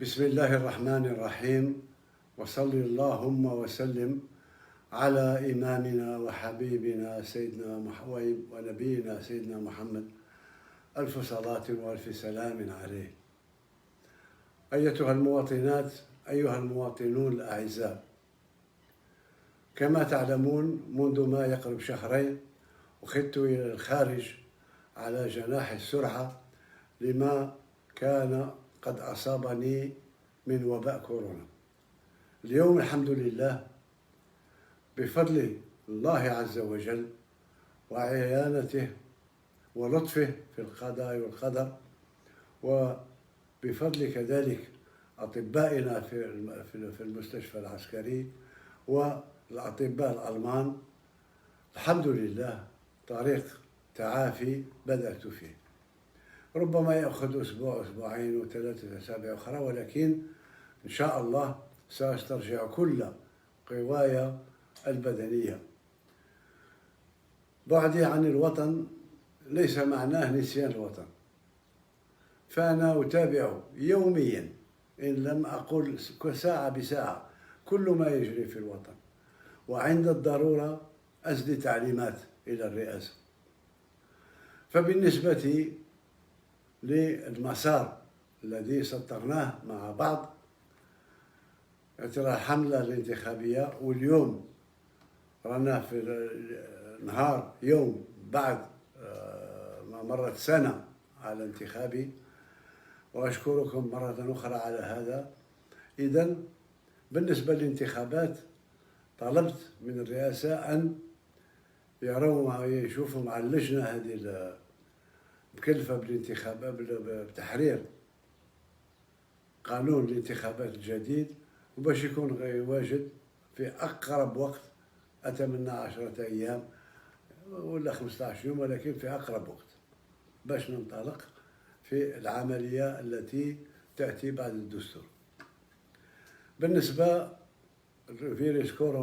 بسم الله الرحمن الرحيم، وصل اللهم وسلم على إمامنا وحبيبنا سيدنا محمد ونبينا سيدنا محمد، ألف صلاة وألف سلام عليه. أيتها المواطنات، أيها المواطنون الأعزاء، كما تعلمون منذ ما يقرب شهرين أخذت إلى الخارج على جناح السرعة لما كان قد أصابني من وباء كورونا. اليوم الحمد لله بفضل الله عز وجل وعيانته ولطفه في القضاء والقدر، وبفضل كذلك أطبائنا في المستشفى العسكري والأطباء الألمان، الحمد لله طريق تعافي بدأت فيه. ربما يأخذ أسبوع أسبوعين وثلاثة أسابيع أخرى، ولكن إن شاء الله سأسترجع كل قواي البدنية. بعدي عن الوطن ليس معناه نسيان الوطن، فأنا أتابع يوميا إن لم أقل ساعة بساعة كل ما يجري في الوطن، وعند الضرورة أسدي تعليمات إلى الرئاسة. فبالنسبة للمسار الذي سطرناه مع بعض ترى الحملة الانتخابية، واليوم رانا في نهار يوم بعد ما مرت سنة على انتخابي، وأشكركم مرة أخرى على هذا. إذن بالنسبة للانتخابات طلبت من الرئاسة أن يشوفوا مع اللجنة هذه مكلفة بالانتخابات بتحرير قانون الانتخابات الجديد، وباش يكون واجد في أقرب وقت. أتمنى 10 أيام ولا 15 يوم، ولكن في أقرب وقت باش ننطلق في العملية التي تأتي بعد الدستور. بالنسبة لفيروس كورونا